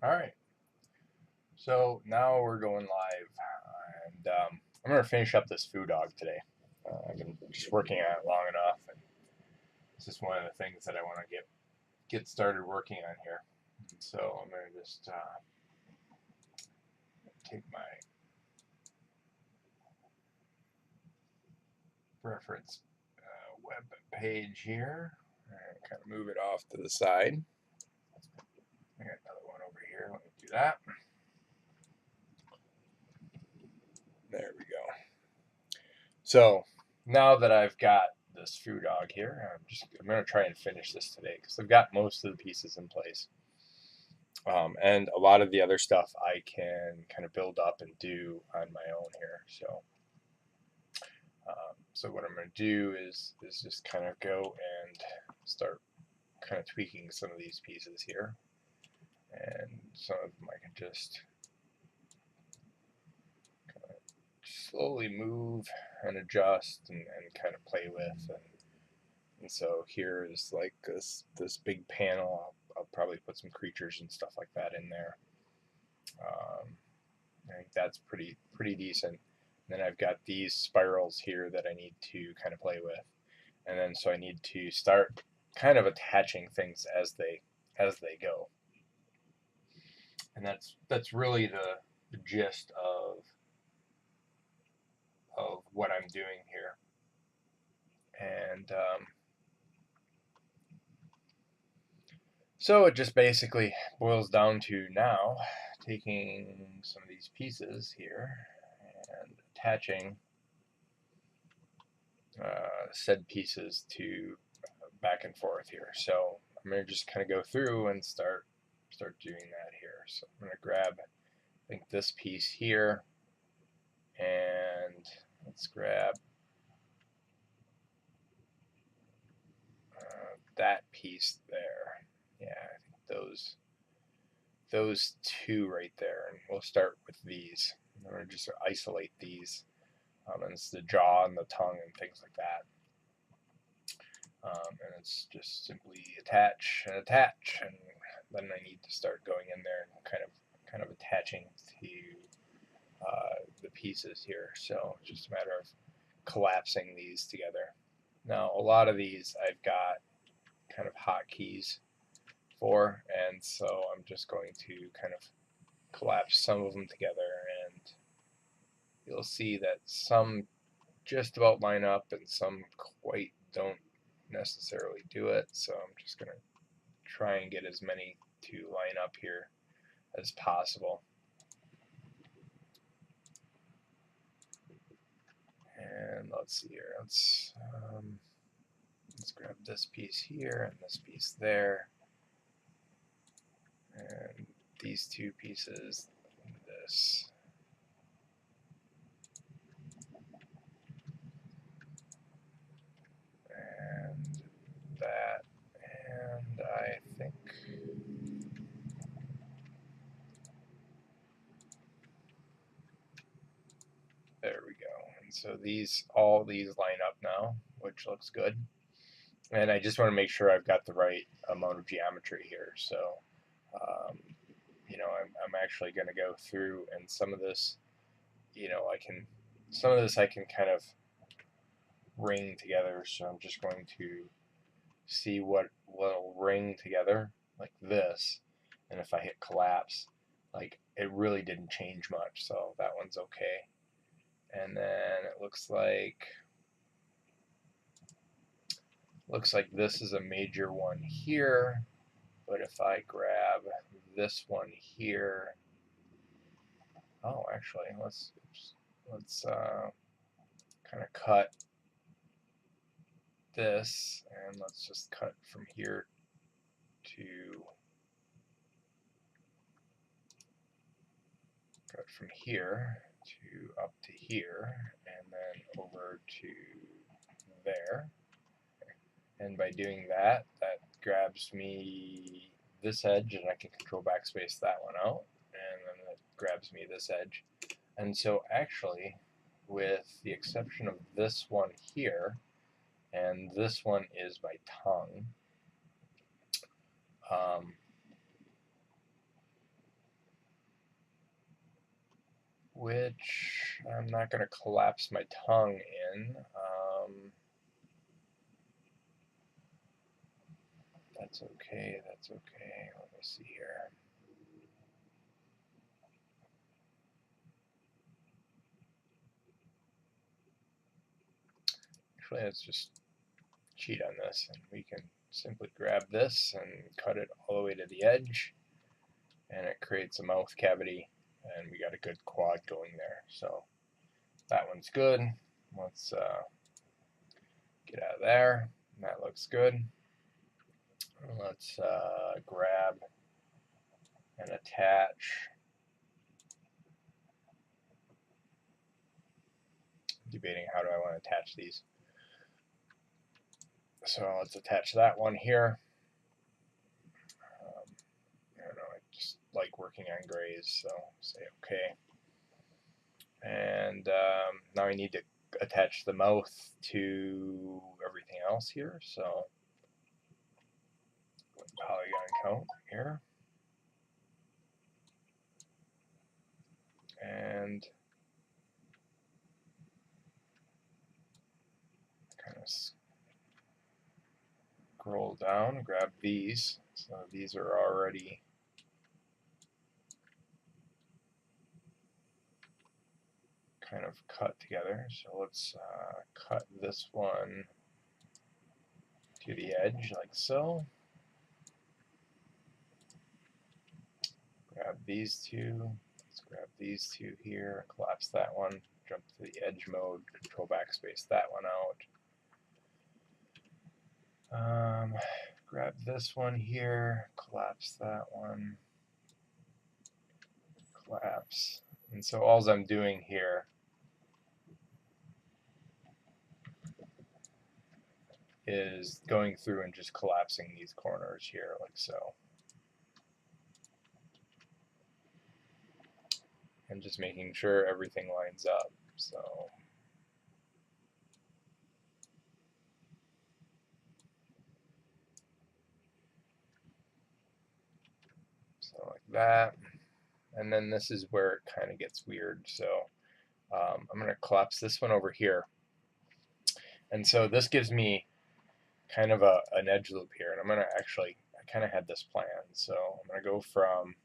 Alright, so now we're going live, and I'm going to finish up this Foodog today. I've been just working on it long enough, and this is one of the things that I want to get started working on here. And so I'm going to just take my reference web page here and kind of move it off to the side. I got another one over here. Let me do that. There we go. So now that I've got this Foodog here, I'm going to try and finish this today because I've got most of the pieces in place. And a lot of the other stuff I can kind of build up and do on my own here. So what I'm going to do is just kind of go and start kind of tweaking some of these pieces here. And some of them I can just kind of slowly move and adjust and kind of play with. And so here is like this big panel. I'll probably put some creatures and stuff like that in there. I think that's pretty decent. And then I've got these spirals here that I need to kind of play with. And then so I need to start kind of attaching things as they go. And that's really the gist of what I'm doing here. And so it just basically boils down to now taking some of these pieces here and attaching said pieces to back and forth here. So I'm going to just kind of go through and start doing that here. So I'm going to grab, I think, this piece here, and let's grab that piece there. Yeah, I think those two right there, and we'll start with these. I'm going to just isolate these. And it's the jaw and the tongue and things like that. And it's just simply attach, and then I need to start going in there and kind of attaching to the pieces here. So it's just a matter of collapsing these together. Now a lot of these I've got kind of hotkeys for, and so I'm just going to kind of collapse some of them together, and you'll see that some just about line up and some quite don't necessarily do it. So I'm just going to try and get as many to line up here as possible. And let's see here. Let's grab this piece here and this piece there, and these two pieces, and this. And that, and I think there we go. And so all these line up now, which looks good. And I just want to make sure I've got the right amount of geometry here. So, I'm actually going to go through, and some of this, some of this I can kind of ring together. So I'm just going to see what will ring together like this. And if I hit collapse, like, it really didn't change much. So that one's okay. And then it looks like this is a major one here, but if I grab this one here, oh, actually, let's kind of cut this, and let's just cut from here to up to here, and then over to there. And by doing that, that grabs me this edge, and I can control backspace that one out, and then it grabs me this edge. And so actually, with the exception of this one here, and this one is my tongue, which I'm not going to collapse my tongue in. That's okay, that's okay. Let me see here. Actually, let's just cheat on this, and we can simply grab this and cut it all the way to the edge, and it creates a mouth cavity, and we got a good quad going there. So that one's good. Let's get out of there. That looks good. Let's grab and attach. Debating how do I want to attach these. So let's attach that one here. I don't know, I just like working on grays, so say okay. And now I need to attach the mouth to everything else here, so polygon count here. And kind of scroll down, grab these. So these are already kind of cut together. So let's cut this one to the edge like so. Grab these two. Let's grab these two here, collapse that one, jump to the edge mode, control backspace that one out. Grab this one here, collapse that one, collapse. And so all I'm doing here is going through and just collapsing these corners here like so. And just making sure everything lines up. So like that. And then this is where it kind of gets weird. So I'm going to collapse this one over here. And so this gives me kind of an edge loop here. And I'm going to actually, I kind of had this planned. So I'm going to go from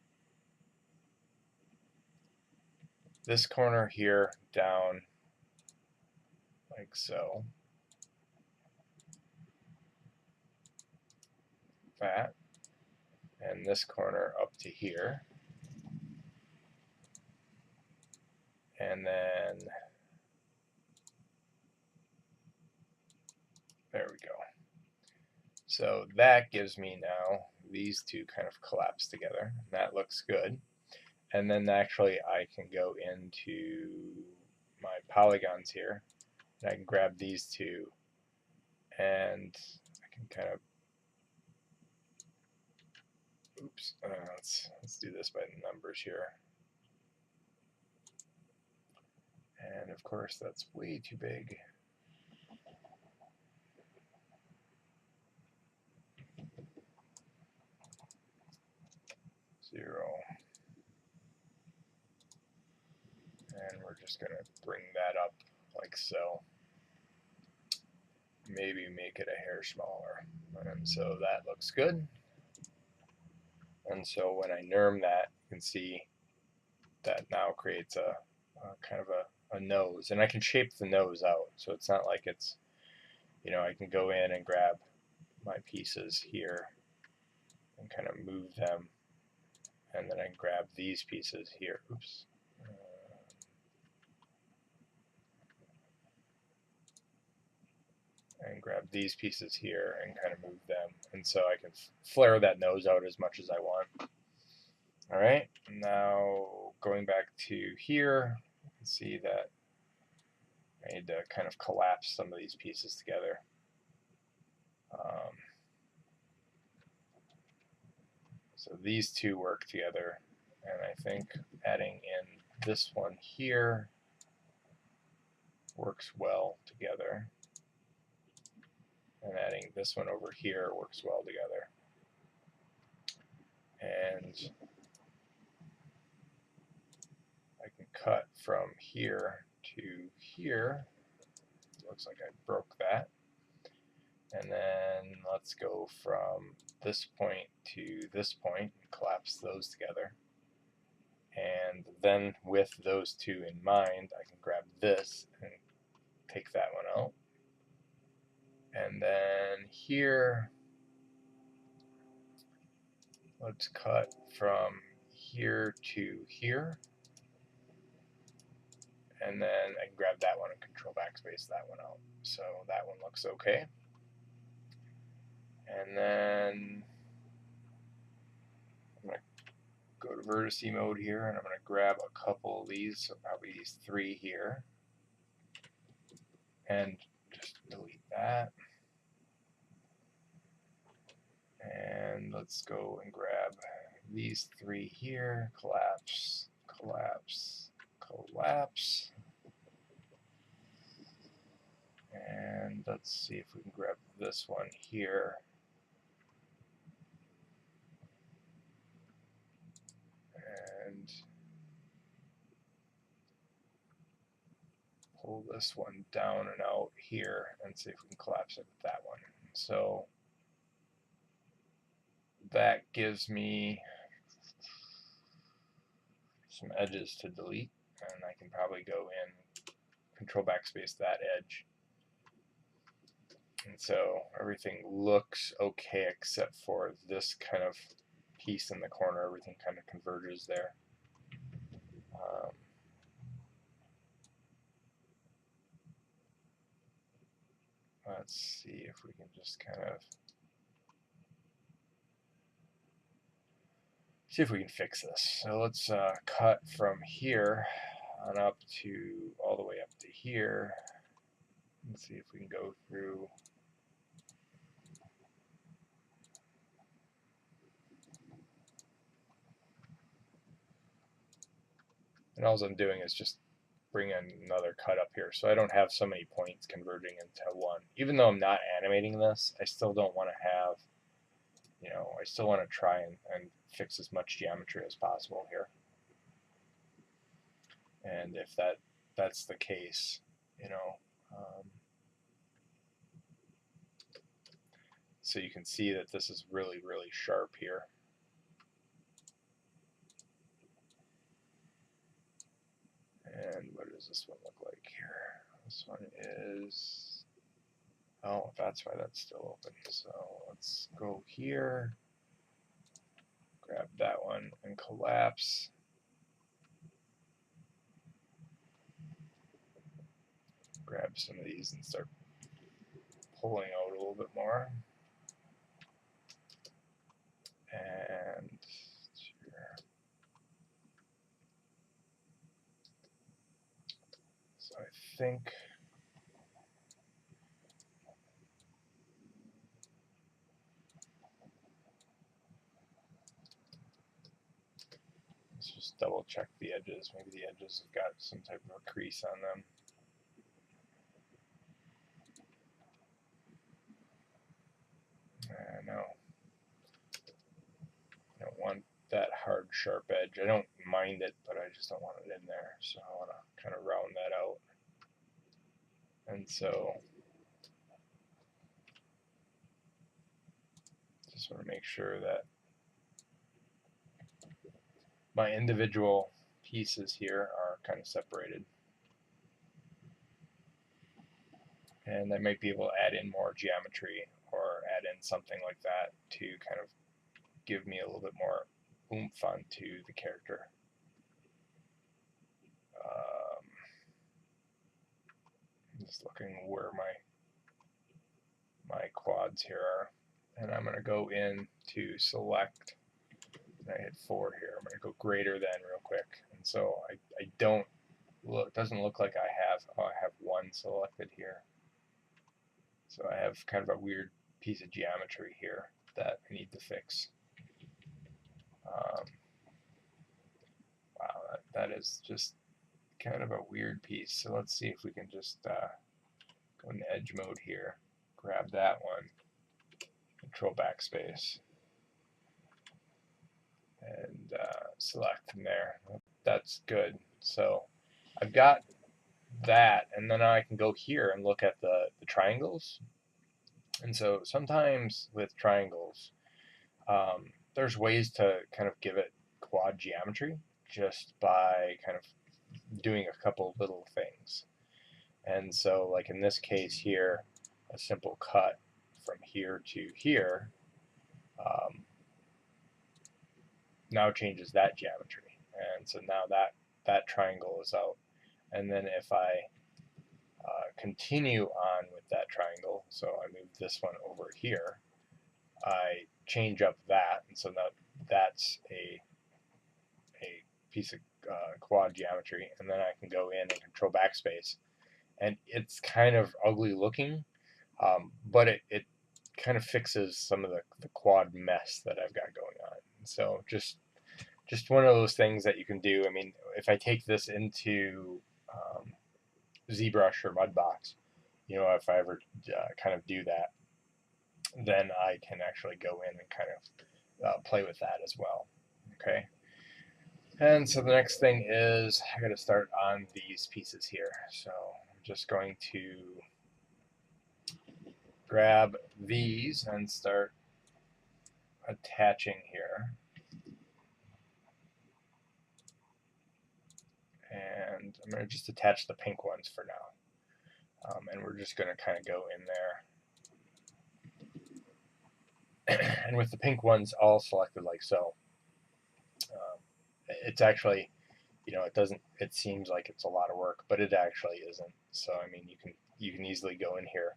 this corner here down like so. That. And this corner up to here. And then there we go. So that gives me now these two kind of collapse together. That looks good. And then actually I can go into my polygons here, and I can grab these two, and I can kind of, oops, let's do this by the numbers here. And of course that's way too big. Zero. And we're just going to bring that up like so. Maybe make it a hair smaller. And so that looks good. And so when I NURM that, you can see that now creates a kind of a nose. And I can shape the nose out. So it's not like it's, you know, I can go in and grab my pieces here and kind of move them. And then I can grab these pieces here. Oops. And grab these pieces here and kind of move them. And so I can flare that nose out as much as I want. All right, now going back to here, you can see that I need to kind of collapse some of these pieces together. So these two work together, and I think adding in this one here works well together. And adding this one over here works well together. And I can cut from here to here. Looks like I broke that. And then let's go from this point to this point and collapse those together. And then with those two in mind, I can grab this and take that one out. And then here, let's cut from here to here. And then I can grab that one and control backspace that one out. So that one looks okay. And then I'm going to go to vertice mode here, and I'm going to grab a couple of these, so probably these three here, and just delete that. And let's go and grab these three here, collapse, collapse, collapse. And let's see if we can grab this one here. And pull this one down and out here and see if we can collapse it with that one. So that gives me some edges to delete, and I can probably go in, control backspace that edge. And so everything looks okay except for this kind of piece in the corner. Everything kind of converges there. Let's see if we can just kind of see if we can fix this. So let's cut from here on up to all the way up to here. Let's see if we can go through. And all I'm doing is just bring in another cut up here, so I don't have so many points converging into one. Even though I'm not animating this, I still don't want to have, I still want to try and fix as much geometry as possible here. And if that's the case, so you can see that this is really, really sharp here. And what does this one look like here? This one is, oh, that's why that's still open. So let's go here, grab that one and collapse. Grab some of these and start pulling out a little bit more. And here. So I think let's just double check the edges. Maybe the edges have got some type of a crease on them. No, I don't want that hard, sharp edge. I don't mind it, but I just don't want it in there. So I want to kind of round that out. And so just want to make sure that my individual pieces here are kind of separated. And I might be able to add in more geometry or add in something like that to kind of give me a little bit more oomph onto the character. I'm just looking where my quads here are, and I'm going to go in to select, and I hit 4 here. I'm going to go greater than real quick, and so I don't look, doesn't look like I have 1 selected here. So I have kind of a weird piece of geometry here that I need to fix. Wow, that is just kind of a weird piece. So let's see if we can just go into edge mode here, grab that one, control backspace, and select from there. That's good. So I've got that, and then I can go here and look at the triangles. And so sometimes with triangles, there's ways to kind of give it quad geometry just by kind of doing a couple little things. And so like in this case here, a simple cut from here to here now changes that geometry. And so now that triangle is out. And then if I continue on with that triangle, so I move this one over here, I change up that, and so now that's a piece of quad geometry, and then I can go in and control backspace, and it's kind of ugly looking, but it kind of fixes some of the quad mess that I've got going on. So just one of those things that you can do. I mean, if I take this into ZBrush or Mudbox, you know, if I ever kind of do that, then I can actually go in and kind of play with that as well. Okay. And so the next thing is I got to start on these pieces here. So I'm just going to grab these and start attaching here. And I'm going to just attach the pink ones for now. And we're just going to kind of go in there. And with the pink ones all selected like so, it's actually, you know, it seems like it's a lot of work, but it actually isn't. So I mean, you can easily go in here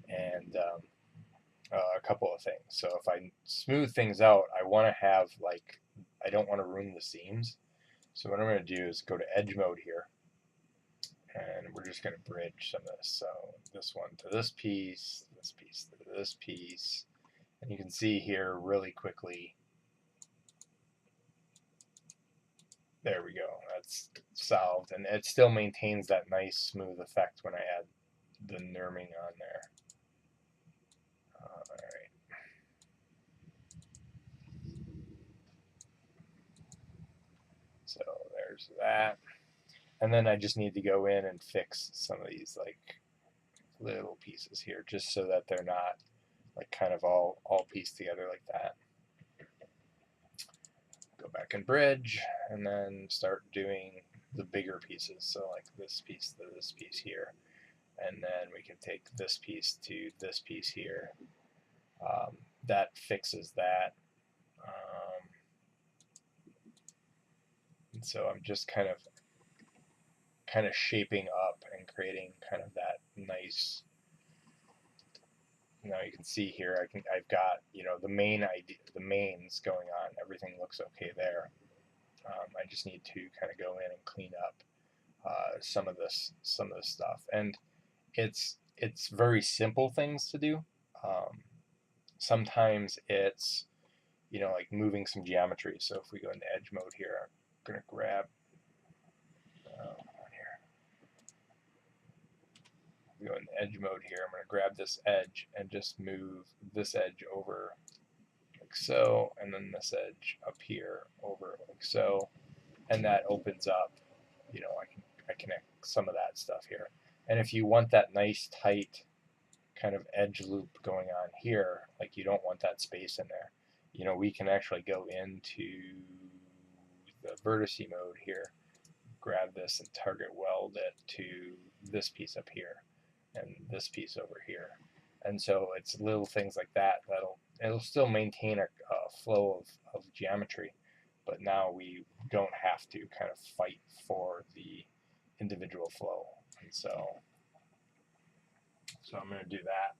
and a couple of things. So if I smooth things out, I want to have like, I don't want to ruin the seams. So what I'm going to do is go to edge mode here, and we're just going to bridge some of this. So this one to this piece to this piece, and you can see here really quickly. There we go. That's solved, and it still maintains that nice smooth effect when I add the nerming on there. All right. So there's that. And then I just need to go in and fix some of these like little pieces here, just so that they're not like kind of all pieced together like that. Go back and bridge, and then start doing the bigger pieces. So like this piece to this piece here, and then we can take this piece to this piece here. That fixes that. And so I'm just kind of shaping up and creating kind of that nice. Now you can see here, I've got, you know, the mains going on. Everything looks okay there. I just need to kind of go in and clean up some of this stuff, and it's very simple things to do. Sometimes it's, you know, like moving some geometry. So if we go into edge mode here, I'm going to grab go in edge mode here. I'm going to grab this edge and just move this edge over like so, and then this edge up here over like so, and that opens up, you know, I connect some of that stuff here. And if you want that nice tight kind of edge loop going on here, like you don't want that space in there, you know, we can actually go into the vertice mode here, grab this and target weld it to this piece up here and this piece over here. And so it's little things like that it'll still maintain a flow of geometry, but now we don't have to kind of fight for the individual flow. And so I'm going to do that.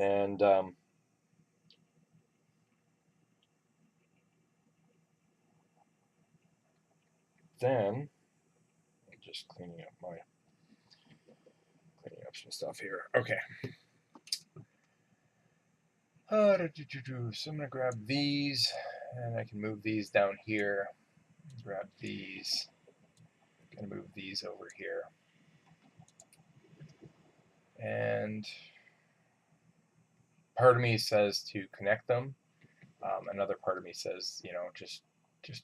And then I'm just cleaning up some stuff here. Okay. So I'm going to grab these, and I can move these down here. Grab these. I'm going to move these over here. And part of me says to connect them. Another part of me says, you know, just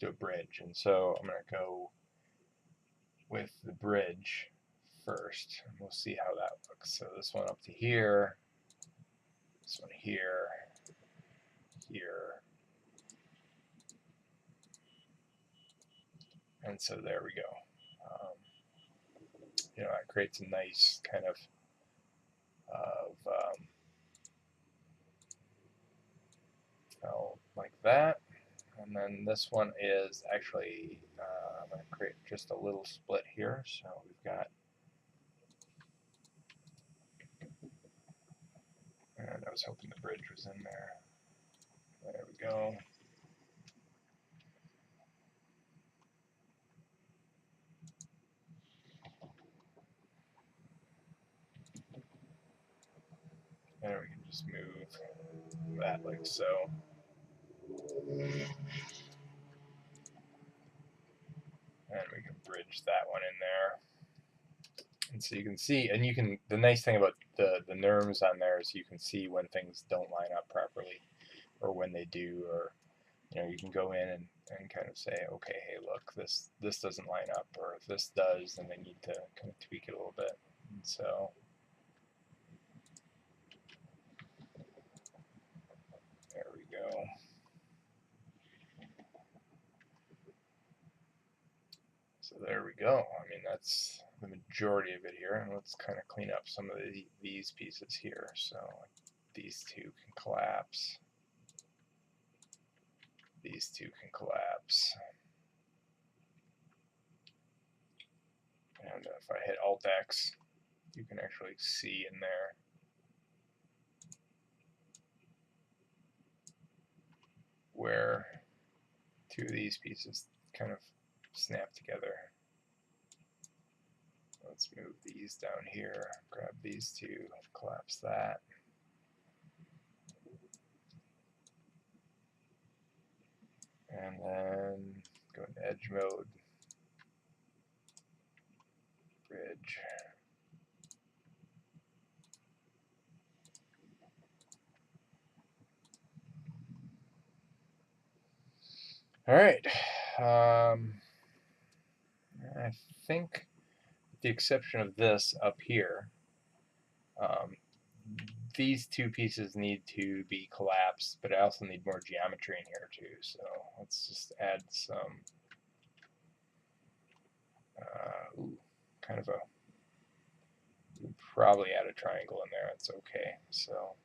do a bridge. And so I'm going to go with the bridge first. And we'll see how that looks. So this one up to here, this one here, here. And so there we go. You know, that creates a nice kind of like that. And then this one is actually, I'm going to create just a little split here. So we've got, and I was hoping the bridge was in there. There we go. And we can just move that like so. And we can bridge that one in there. And so you can see, and you can, the nice thing about the NURMs on there is you can see when things don't line up properly, or when they do, or, you know, you can go in and kind of say, okay, hey, look, this doesn't line up, or if this does, then they need to kind of tweak it a little bit. And so there we go. So there we go. I mean, that's the majority of it here. And let's kind of clean up some of these pieces here. So these two can collapse. These two can collapse. And if I hit Alt-X, you can actually see in there where two of these pieces kind of snap together. Let's move these down here, grab these two, collapse that. And then go into edge mode, bridge. All right. I think, with the exception of this up here, these two pieces need to be collapsed, but I also need more geometry in here too. So let's just add some, kind of a, probably add a triangle in there. That's okay. So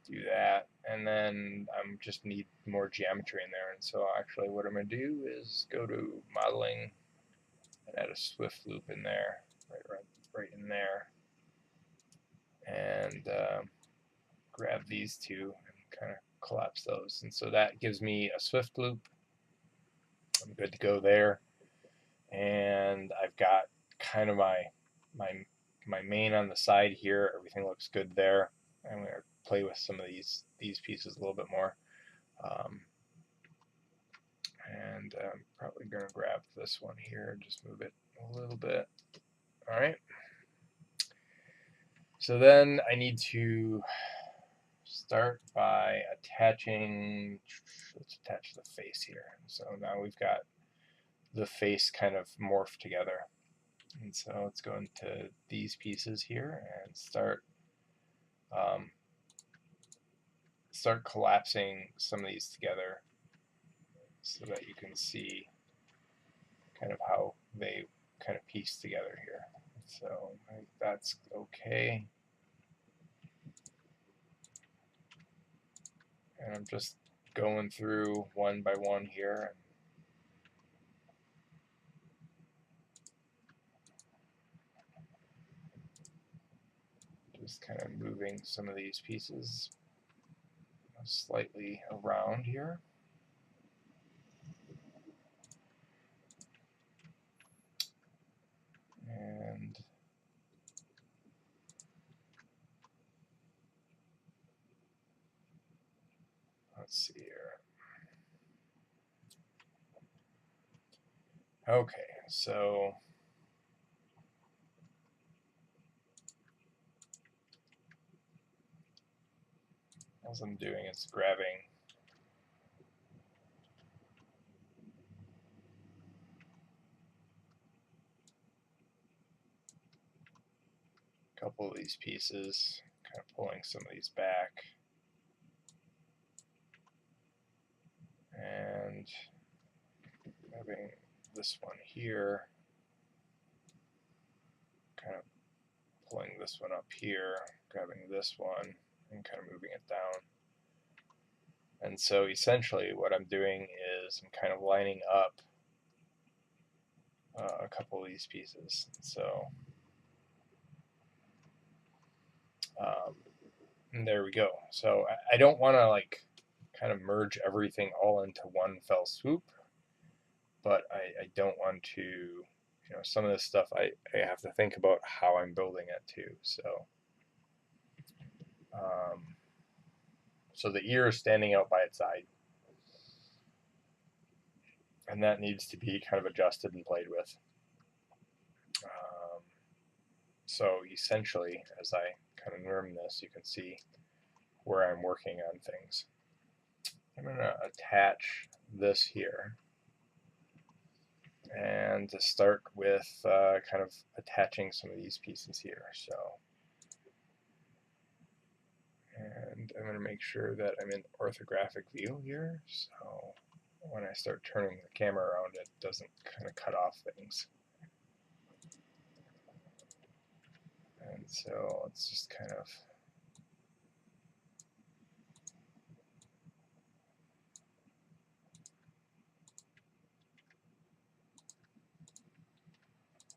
do that, and then I just need more geometry in there. And so actually what I'm going to do is go to modeling and add a swift loop in there, right in there, and grab these two and kind of collapse those. And so that gives me a swift loop. I'm good to go there. And I've got kind of my main on the side here. Everything looks good there. I'm going to play with some of these pieces a little bit more. And I'm probably going to grab this one here and just move it a little bit. All right. So then I need to start by attaching, let's attach the face here. So now we've got the face kind of morphed together. And so let's go into these pieces here and start collapsing some of these together so that you can see kind of how they kind of piece together here. So I think that's okay. And I'm just going through one by one here. Just kind of moving some of these pieces slightly around here. And let's see here. Okay, so all I'm doing is grabbing a couple of these pieces, kind of pulling some of these back, and grabbing this one here, kind of pulling this one up here, grabbing this one, and kind of moving it down. And so essentially what I'm doing is I'm kind of lining up a couple of these pieces. So and there we go. So I don't want to like kind of merge everything all into one fell swoop, but I don't want to, you know, some of this stuff I have to think about how I'm building it too. So the ear is standing out by its side, and that needs to be kind of adjusted and played with. So essentially, as I kind of norm this, you can see where I'm working on things. I'm going to attach this here, and to start with kind of attaching some of these pieces here. So, and I'm going to make sure that I'm in orthographic view here, so when I start turning the camera around, it doesn't kind of cut off things. And so let's just kind of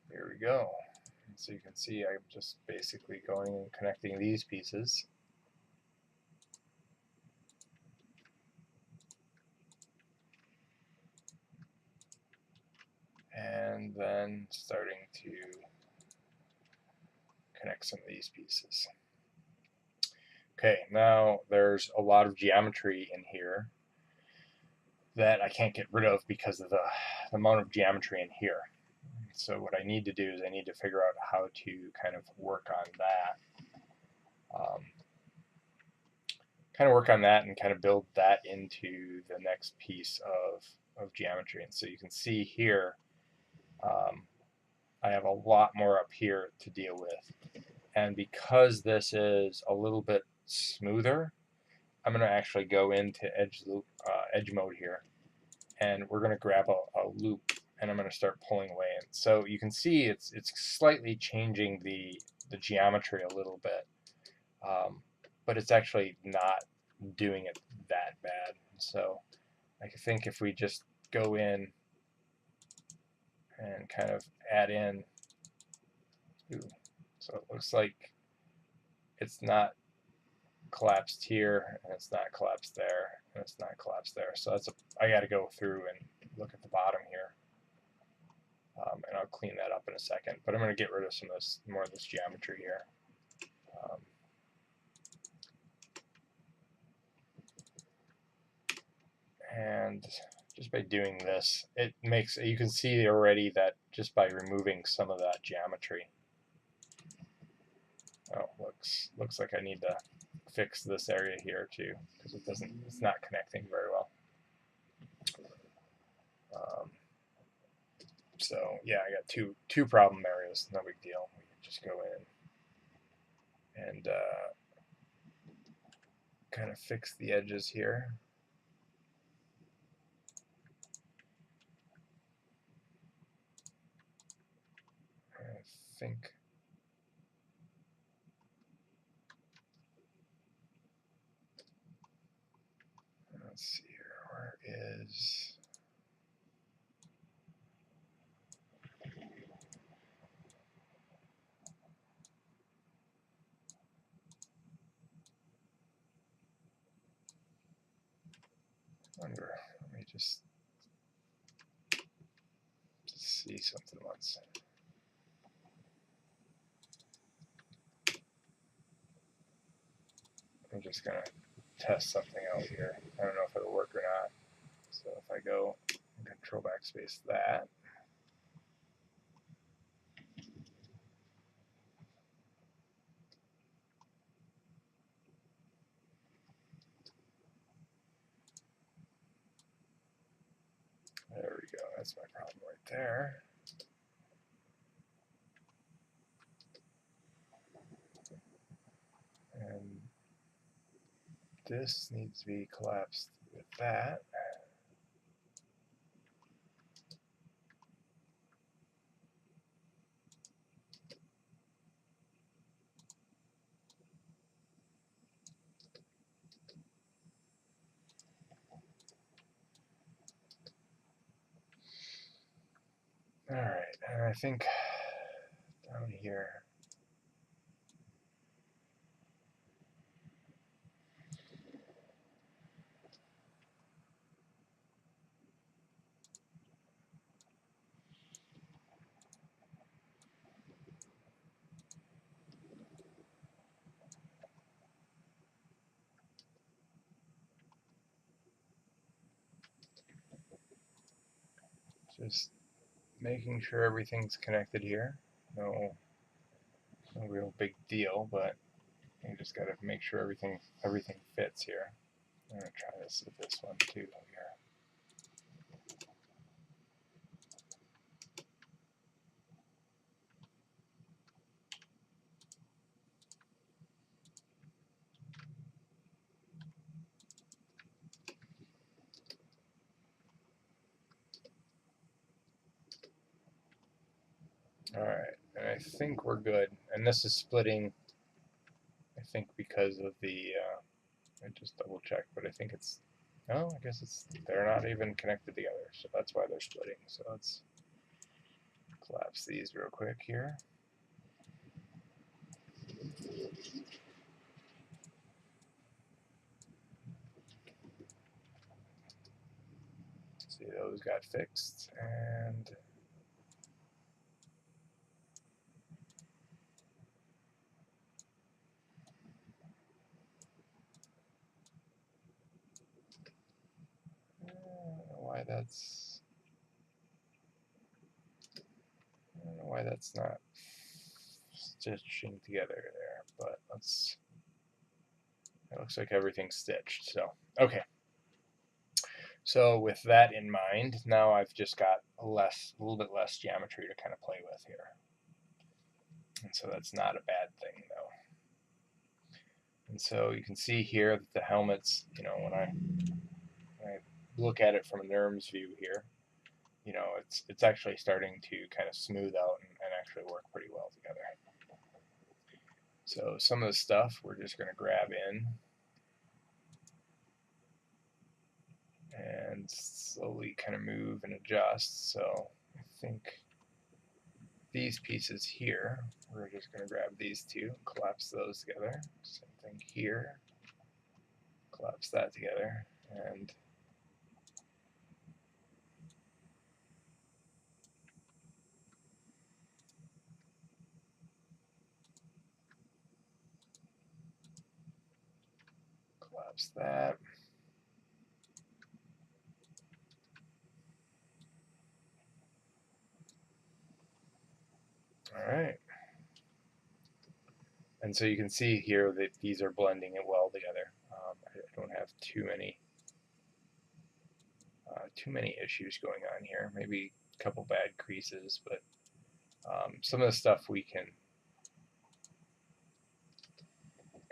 here we go. And so you can see I'm just basically going and connecting these pieces. And then starting to connect some of these pieces. Okay, now there's a lot of geometry in here that I can't get rid of because of the amount of geometry in here. So what I need to do is I need to figure out how to kind of work on that. And kind of build that into the next piece of geometry. And so you can see here, I have a lot more up here to deal with. And because this is a little bit smoother, I'm going to actually go into edge mode here, and we're going to grab a loop, and I'm going to start pulling away. And so you can see it's slightly changing the geometry a little bit, but it's actually not doing it that bad. So I think if we just go in and kind of add in, so it looks like it's not collapsed here, and it's not collapsed there, and it's not collapsed there. So that's I got to go through and look at the bottom here, and I'll clean that up in a second. But I'm going to get rid of some of this, more of this geometry here. And just by doing this, it makes, you can see already that just by removing some of that geometry. Oh, looks like I need to fix this area here too, because it's not connecting very well. So yeah, I got two problem areas. No big deal. We can just go in and kind of fix the edges here. I think let's see here. Where is let me just see something once. I'm just gonna test something out here. I don't know if it'll work or not. So if I go and control backspace that, go. That's my problem right there. And this needs to be collapsed with that. All right, and I think down here, just making sure everything's connected here. No real big deal, but you just got to make sure everything fits here. I'm going to try this with this one too here. Alright, and I think we're good. And this is splitting, I think, because of the, I just double checked, but I think it's, no, I guess it's, they're not even connected together, so that's why they're splitting. So let's collapse these real quick here. See, those got fixed, and I don't know why that's not stitching together there, but let's, it looks like everything's stitched, so, okay. So with that in mind, now I've just got a little bit less geometry to kind of play with here. And so that's not a bad thing, though. And so you can see here that the helmets, you know, when I look at it from a NURMS view here, you know, it's actually starting to kind of smooth out and actually work pretty well together. So some of the stuff we're just going to grab in and slowly kind of move and adjust. So I think these pieces here, we're just going to grab these two, collapse those together. Same thing here, collapse that together, and collapse that. All right. And so you can see here that these are blending it well together. I don't have too many issues going on here. Maybe a couple bad creases, but some of the stuff we can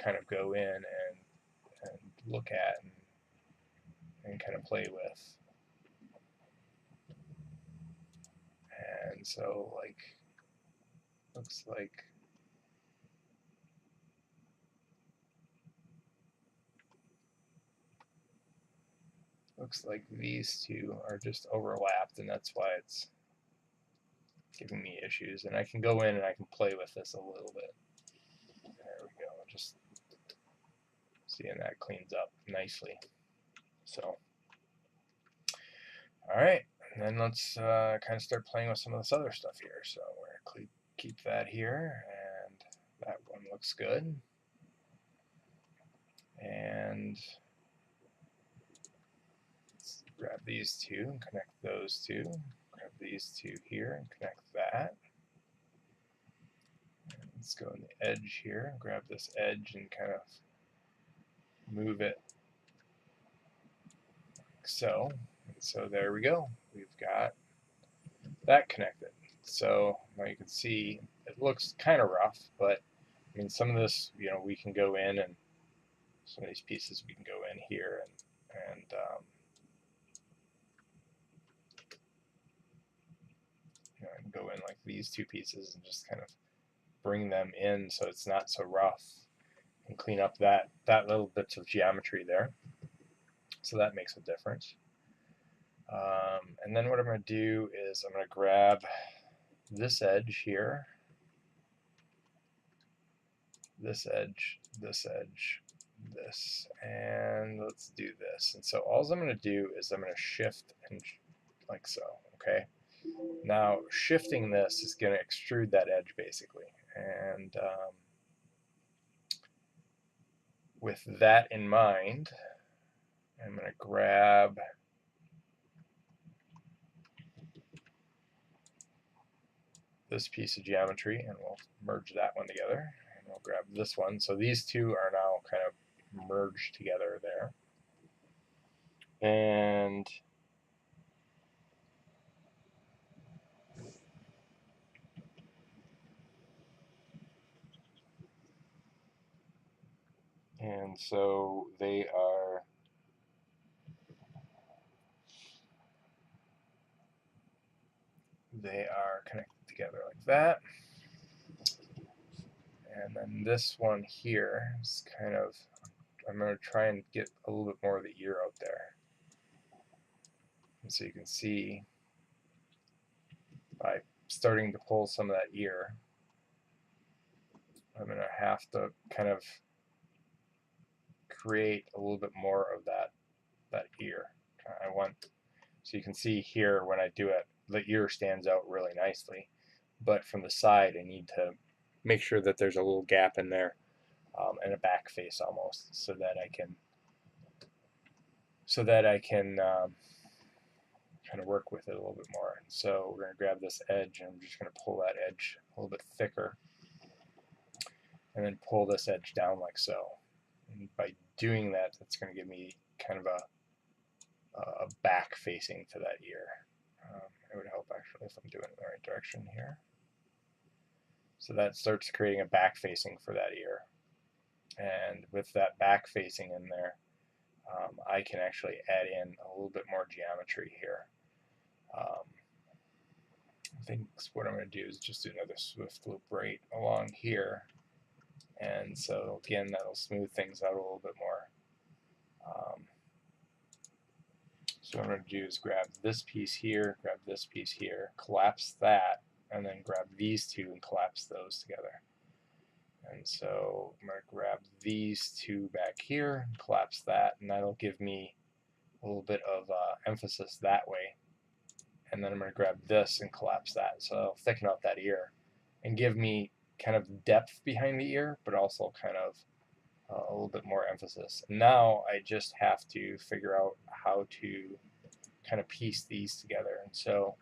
kind of go in and look at and kind of play with. And so, like, looks like these two are just overlapped, and that's why it's giving me issues. And I can go in and I can play with this a little bit. There we go. Just seeing that cleans up nicely. So, all right. And then let's kind of start playing with some of this other stuff here. So we're going to keep that here, and that one looks good. And let's grab these two and connect those two. Grab these two here and connect that. And let's go on the edge here and grab this edge and kind of move it like so. And so there we go. We've got that connected. So now you can see it looks kind of rough, but I mean, some of this, we can go in, and some of these pieces we can go in here and I can go in like these two pieces and just kind of bring them in so it's not so rough, and clean up that little bits of geometry there. So that makes a difference. And then what I'm going to do is I'm going to grab this edge here, this edge, this edge, this, and let's do this. And so all I'm going to do is I'm going to shift and like so, okay? Now shifting this is going to extrude that edge basically, and with that in mind, I'm going to grab this piece of geometry and we'll merge that one together, and we'll grab this one. So these two are now kind of merged together there. And so they are connected together like that. And then this one here is kind of, I'm going to try and get a little bit more of the ear out there. And so you can see by starting to pull some of that ear, I'm going to have to kind of create a little bit more of that ear. So you can see here when I do it, the ear stands out really nicely, but from the side I need to make sure that there's a little gap in there, and a back face almost, so that I can kind of work with it a little bit more. So we're going to grab this edge, and I'm just going to pull that edge a little bit thicker, and then pull this edge down like so. And by doing that, that's going to give me kind of a back facing to that ear. It would help actually if I'm doing it in the right direction here. So that starts creating a back facing for that ear. And with that back facing in there, I can actually add in a little bit more geometry here. I think what I'm going to do is just do another swift loop right along here. And so again, that'll smooth things out a little bit more. So what I'm going to do is grab this piece here, grab this piece here, collapse that, and then grab these two and collapse those together. And so I'm going to grab these two back here, collapse that, and that'll give me a little bit of emphasis that way. And then I'm going to grab this and collapse that. So it'll thicken up that ear and give me kind of depth behind the ear, but also kind of a little bit more emphasis. And now I just have to figure out how to kind of piece these together. And so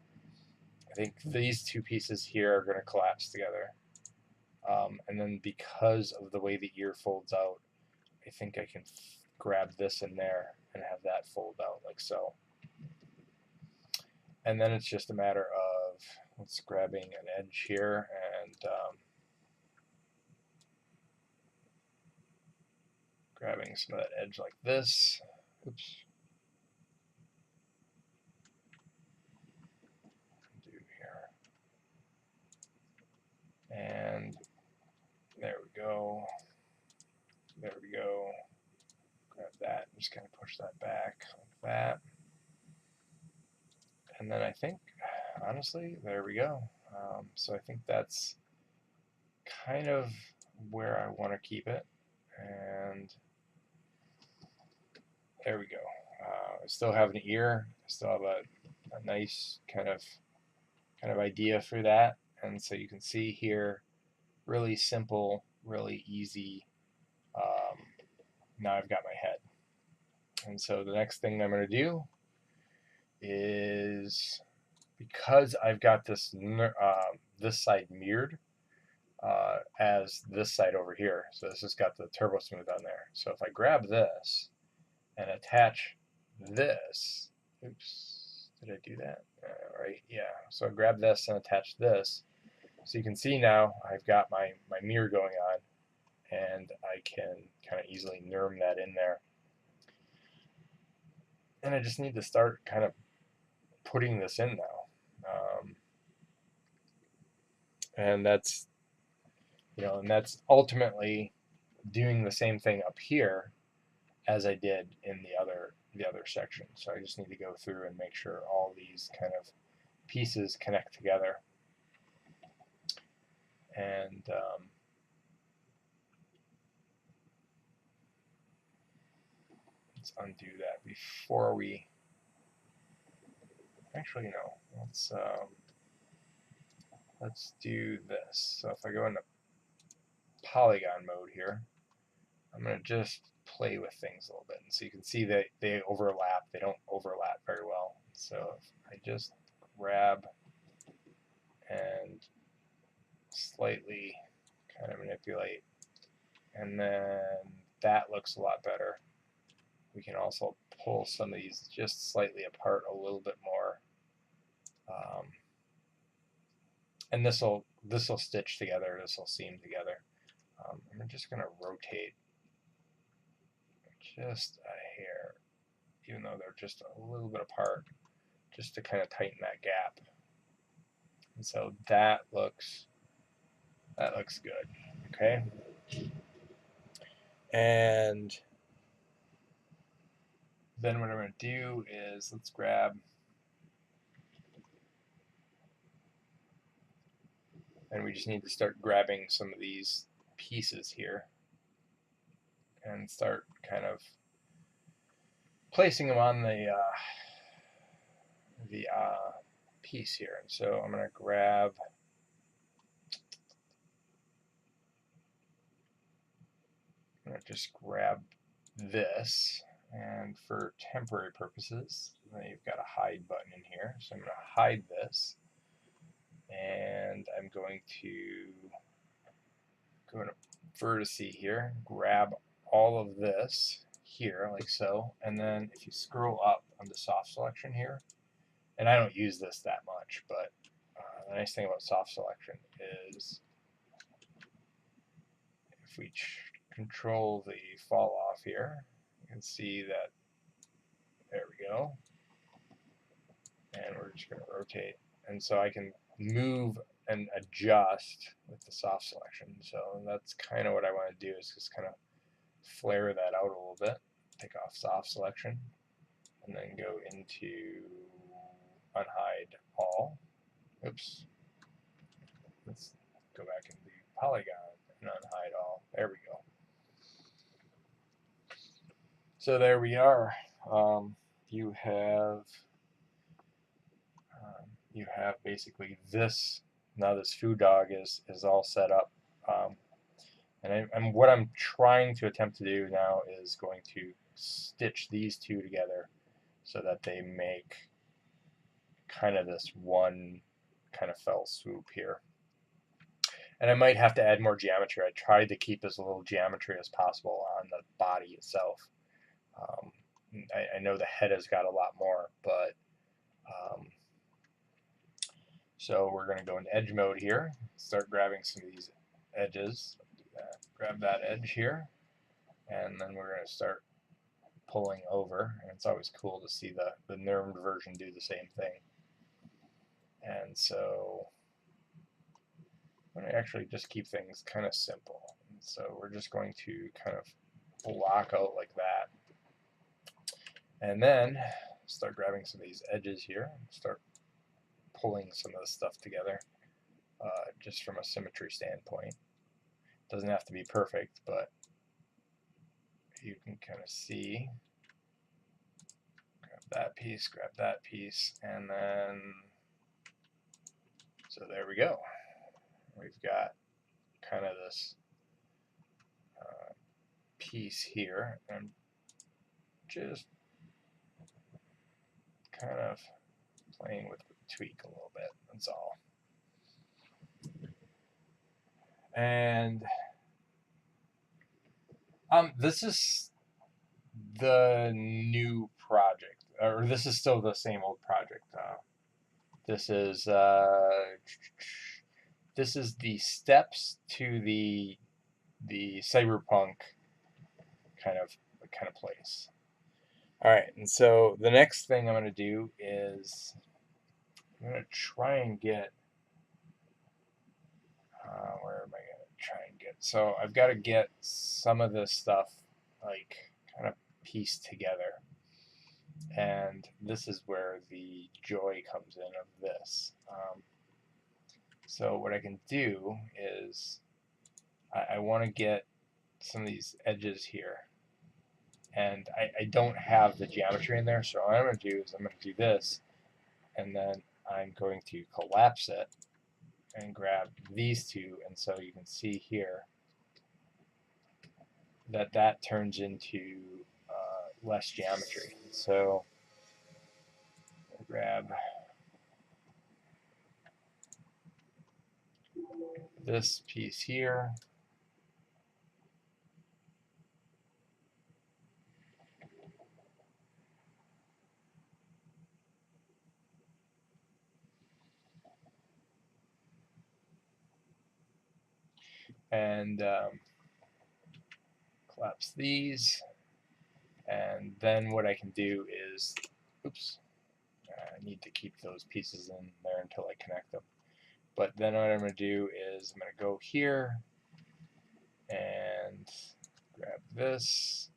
I think these two pieces here are going to collapse together. And then because of the way the ear folds out, I think I can grab this in there and have that fold out like so. And then it's just a matter of let's grabbing an edge here and grabbing some of that edge like this. Oops. Do here. And there we go. There we go. Grab that and just kind of push that back like that. And then I think, honestly, there we go. So I think that's kind of where I want to keep it. And there we go. I still have an ear. I still have a nice kind of idea for that. And so you can see here, really simple, really easy. Now I've got my head. And so the next thing I'm going to do is, because I've got this this side mirrored as this side over here, so this has got the turbo smooth on there. So if I grab this and attach this, oops, Did I do that? Right, yeah. So I grab this and attach this. So you can see now I've got my mirror going on, and I can kind of easily NURM that in there. And I just need to start kind of putting this in now. And that's, and that's ultimately doing the same thing up here as I did in the other section. So I just need to go through and make sure all these kind of pieces connect together. And let's undo that before we. Actually, no. Let's do this. So if I go into polygon mode here, I'm going to just play with things a little bit. And so you can see that they overlap. They don't overlap very well. So if I just grab and slightly kind of manipulate, and then that looks a lot better. We can also pull some of these just slightly apart a little bit more. And this will stitch together, this will seam together. I'm just going to rotate just a hair, even though they're just a little bit apart, just to kind of tighten that gap. And so that looks good. Okay. And then what I'm going to do is let's grab, and we just need to start grabbing some of these pieces here and start kind of placing them on the piece here. And so I'm going to grab, just grab this, and for temporary purposes, then you've got a hide button in here. So I'm going to hide this, and I'm going to go into vertice here, grab all of this here like so, and then if you scroll up on the soft selection here, and I don't use this that much, but the nice thing about soft selection is if we control the fall off here, you can see that there we go, and we're just going to rotate, and so I can move and adjust with the soft selection. So that's kind of what I want to do, is just kind of flare that out a little bit, take off soft selection, and then go into unhide all. Oops. Let's go back and do polygon and unhide all. There we go. So there we are. You have basically this. Now this Foodog is all set up. And what I'm trying to attempt to do now is going to stitch these two together so that they make kind of this one kind of fell swoop here. And I might have to add more geometry. I tried to keep as little geometry as possible on the body itself. I know the head has got a lot more, but so we're going to go into edge mode here, start grabbing some of these edges. Grab that edge here, and then we're going to start pulling over. And it's always cool to see the NURMed version do the same thing. And so I'm going to actually just keep things kind of simple. And so we're just going to kind of block out like that. And then start grabbing some of these edges here, start pulling some of this stuff together, just from a symmetry standpoint. Doesn't have to be perfect, but you can kind of see. Grab that piece, and then, so there we go. We've got kind of this piece here, and just kind of playing with the tweak a little bit, that's all. And this is the new project. or this is still the same old project. This is the steps to the cyberpunk kind of place. All right, and so the next thing I'm going to do is I'm going to try and get where am I going to try and get? So I've got to get some of this stuff like kind of pieced together, and this is where the joy comes in of this. So what I can do is I want to get some of these edges here, and I don't have the geometry in there, so what I'm going to do is I'm going to do this, and then I'm going to collapse it and grab these two, and so you can see here that that turns into less geometry. So I'll grab this piece here, and collapse these, and then what I can do is, oops, I need to keep those pieces in there until I connect them. But then what I'm going to do is I'm going to go here and grab this,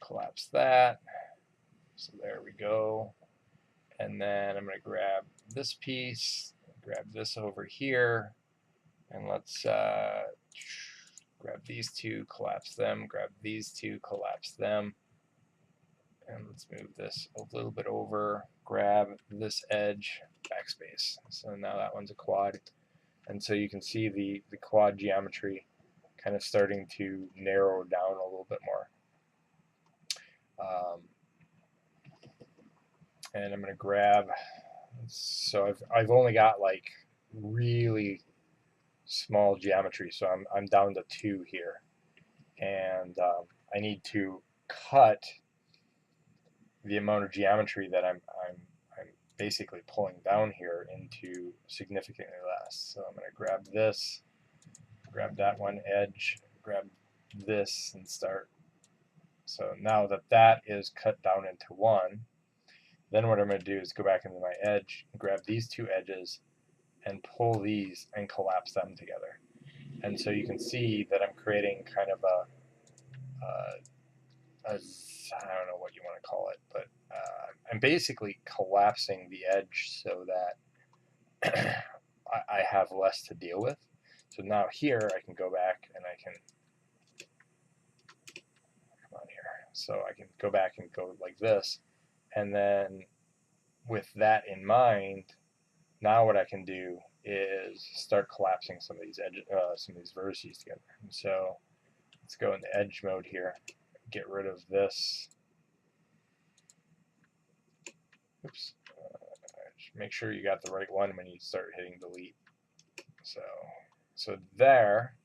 collapse that, so there we go, and then I'm going to grab this piece, grab this over here, and let's grab these two, collapse them, grab these two, collapse them, and let's move this a little bit over, grab this edge, backspace. So now that one's a quad, and so you can see the quad geometry kind of starting to narrow down a little bit more. And I'm going to grab, so I've only got like really small geometry, so I'm down to 2 here, and I need to cut the amount of geometry that I'm basically pulling down here into significantly less. So I'm going to grab this, grab that one edge, grab this, and start. So now that that is cut down into 1, then what I'm going to do is go back into my edge, grab these 2 edges, and pull these and collapse them together. And so you can see that I'm creating kind of a I don't know what you want to call it, but I'm basically collapsing the edge so that I have less to deal with. So now here I can go back and I can, come on here, so I can go back and go like this, and then with that in mind, now what I can do is start collapsing some of these edges, some of these vertices together. And so let's go into edge mode here, get rid of this. Oops. Make sure you got the right one when you start hitting delete. So there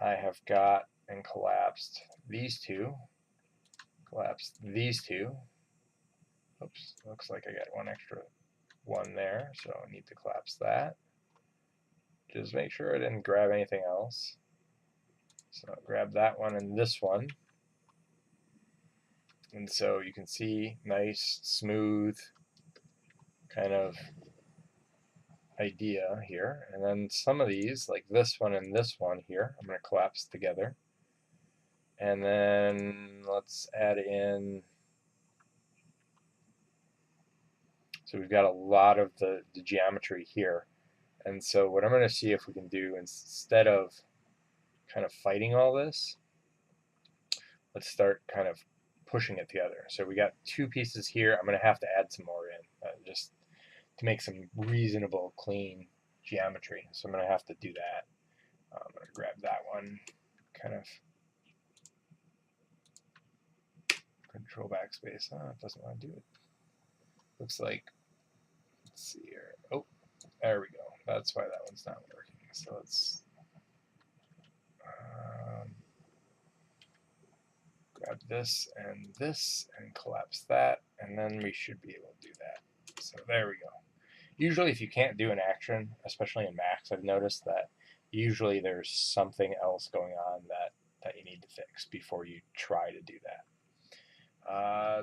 I have got and collapsed these 2, collapsed these 2. Oops, looks like I got one extra one there, so I need to collapse that. Just make sure I didn't grab anything else. So I'll grab that one and this one. And so you can see nice, smooth kind of idea here. And then some of these, like this one and this one here, I'm going to collapse together. And then let's add in, so we've got a lot of the geometry here. And so what I'm going to see if we can do, instead of kind of fighting all this, let's start kind of pushing it together. So we got 2 pieces here. I'm going to have to add some more in, just to make some reasonable, clean geometry. So I'm going to have to do that. I'm going to grab that one, kind of control backspace. Oh, it doesn't want to do it. Looks like, let's see here. Oh, there we go. That's why that one's not working. So let's grab this and collapse that, and then we should be able to do that. So there we go. Usually if you can't do an action, especially in Max, I've noticed that usually there's something else going on that you need to fix before you try to do that.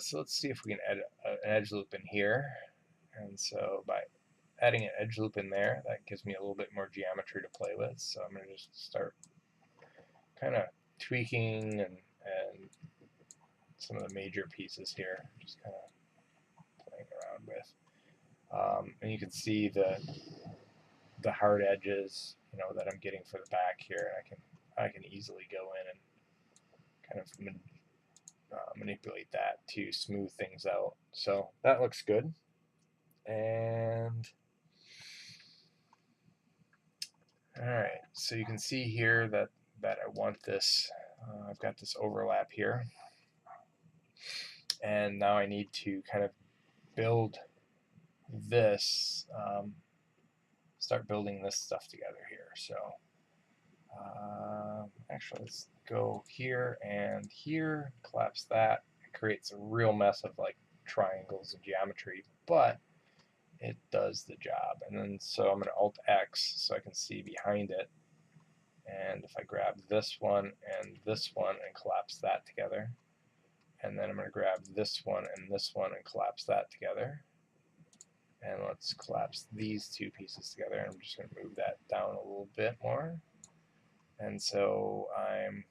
So let's see if we can add an edge loop in here. And so by adding an edge loop in there, that gives me a little bit more geometry to play with. So I'm going to just start kind of tweaking and some of the major pieces here, just kind of playing around with. And you can see the hard edges, you know, that I'm getting for the back here. I can easily go in and kind of manipulate that to smooth things out. So that looks good. And all right, so you can see here that I want this. I've got this overlap here, and now I need to kind of build this. Start building this stuff together here. So actually, let's go here and here, collapse that. It creates a real mess of like triangles and geometry, but it does the job. And then so I'm going to Alt X so I can see behind it. And if I grab this one and collapse that together, and then I'm going to grab this one and collapse that together. And let's collapse these two pieces together. I'm just going to move that down a little bit more. And so I'm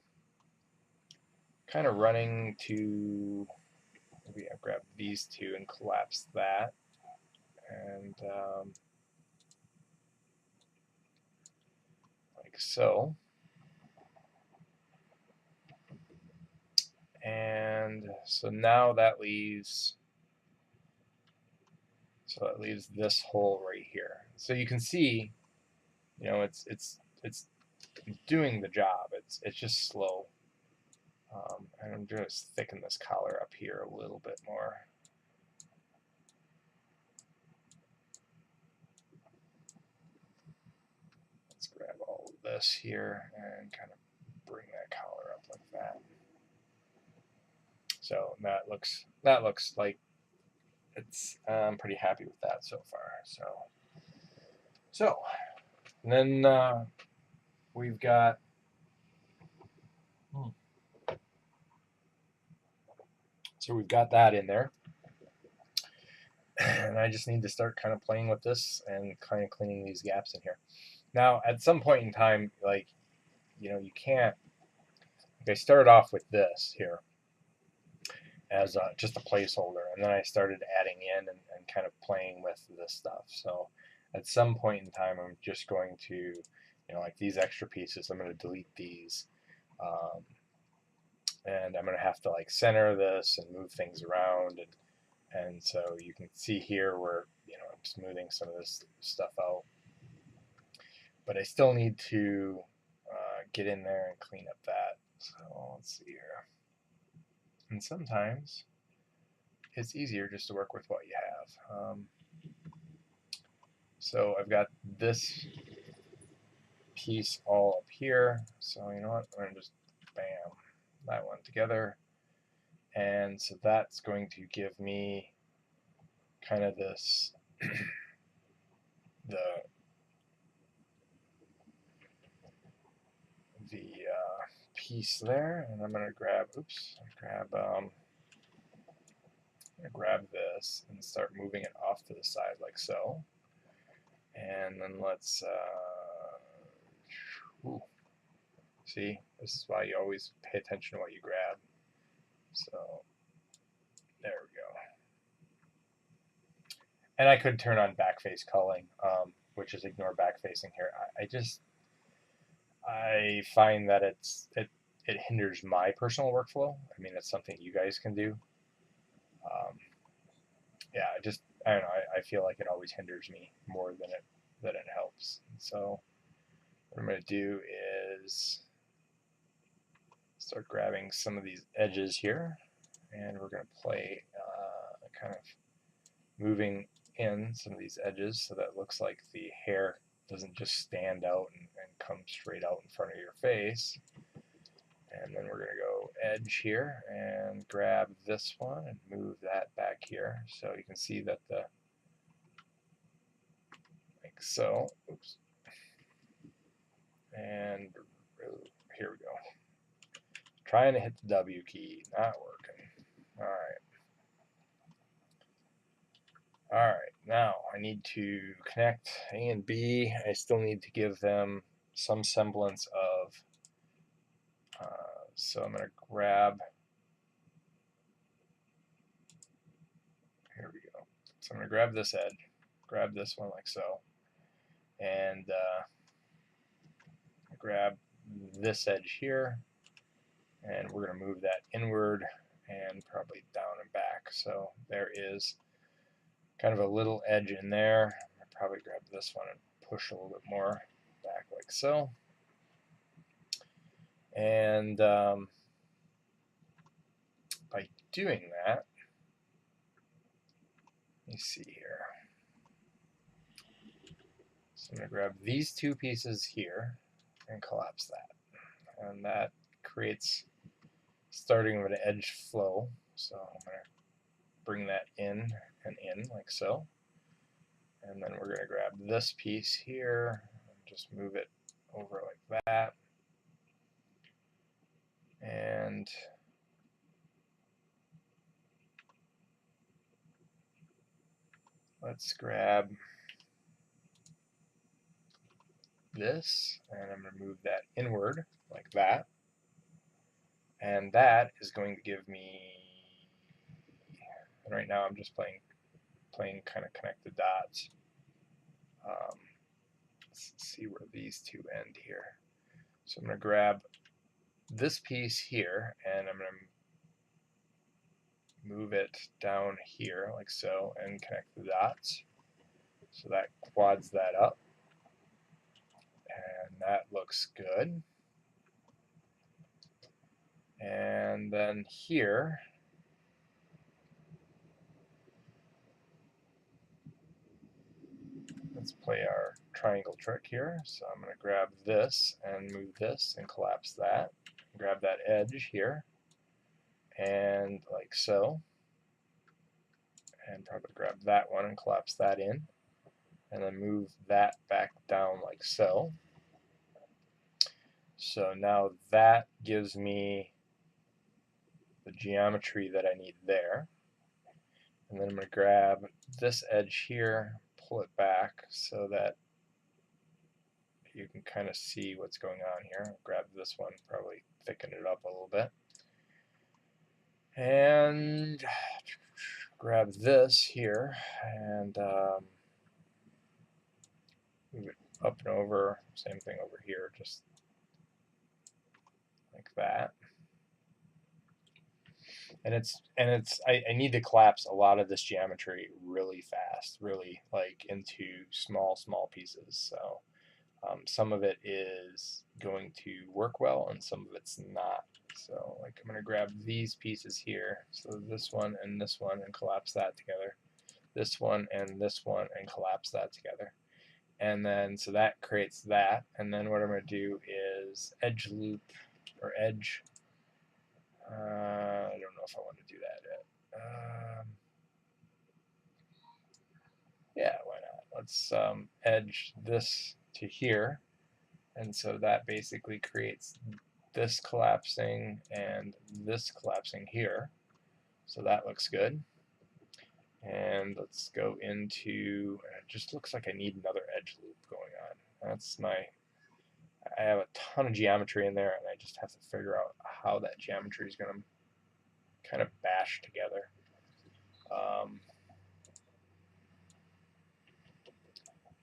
kind of running to, maybe I'll grab these two and collapse that. And like so. And so now that leaves, this hole right here. So you can see, you know, it's doing the job. It's just slow. And I'm just thicken this collar up here a little bit more. Let's grab all of this here and kind of bring that collar up like that. So that looks like it's. I'm pretty happy with that so far. So and then we've got. So we've got that in there. And I just need to start kind of playing with this and kind of cleaning these gaps in here. Now, at some point in time, like, you know, you can't. Like I started off with this here as just a placeholder, and then I started adding in and kind of playing with this stuff. So at some point in time, I'm just going to, you know, like these extra pieces, I'm going to delete these. And I'm going to have to like center this and move things around. And so you can see here where, you know, I'm smoothing some of this stuff out. But I still need to get in there and clean up that. So let's see here. And sometimes it's easier just to work with what you have. So I've got this piece all up here. So you know what? I'm going to just bam that one together. And so that's going to give me kind of this the piece there, and I'm going to grab this and start moving it off to the side like so. And then let's see, this is why you always pay attention to what you grab. So there we go. And I could turn on backface culling, which is ignore backfacing here. I find that it hinders my personal workflow. I mean, it's something you guys can do. Yeah, I don't know. I feel like it always hinders me more than it helps. So what I'm going to do is start grabbing some of these edges here, and we're going to play kind of moving in some of these edges so that it looks like the hair doesn't just stand out and come straight out in front of your face. And then we're going to go edge here and grab this one and move that back here. So you can see that like so. Oops. And here we go. Trying to hit the W key, not working. Alright, now I need to connect A and B. I still need to give them some semblance of, so I'm going to grab, here we go. So I'm going to grab this edge, grab this one like so, and grab this edge here, and we're going to move that inward and probably down and back. So there is kind of a little edge in there. I'll probably grab this one and push a little bit more back like so. And by doing that, let me see here. So I'm going to grab these two pieces here and collapse that. And that creates starting with an edge flow. So I'm going to bring that in and in like so. And then we're going to grab this piece here and just move it over like that. And let's grab this, and I'm going to move that inward like that. And that is going to give me, and right now I'm just playing kind of connect the dots. Let's see where these two end here. So I'm going to grab this piece here, and I'm going to move it down here like so and connect the dots. So that quads that up, and that looks good. And then here, let's play our triangle trick here. So I'm going to grab this and move this and collapse that. Grab that edge here, and like so. And probably grab that one and collapse that in. And then move that back down like so. So now that gives me the geometry that I need there. And then I'm going to grab this edge here, pull it back so that you can kind of see what's going on here. Grab this one, probably thicken it up a little bit. And grab this here and move it up and over. Same thing over here, just like that. And I need to collapse a lot of this geometry really fast, really like into small pieces. So some of it is going to work well and some of it's not. So like I'm going to grab these pieces here, so this one and collapse that together. This one and collapse that together. And then so that creates that. And then what I'm going to do is edge loop or edge. I don't know if I want to do that yet. Yeah, why not? Let's edge this to here. And so that basically creates this collapsing and this collapsing here. So that looks good. And let's go into, it just looks like I need another edge loop going on. That's my, I have a ton of geometry in there and I just have to figure out how that geometry is going to kind of bash together.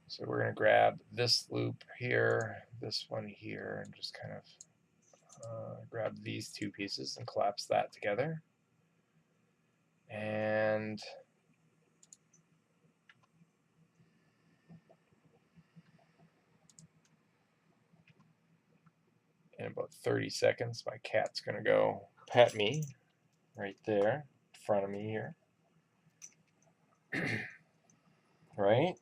So we're going to grab this loop here, this one here, and just kind of grab these two pieces and collapse that together. And in about 30 seconds, my cat's going to go pet me right there in front of me here. Right?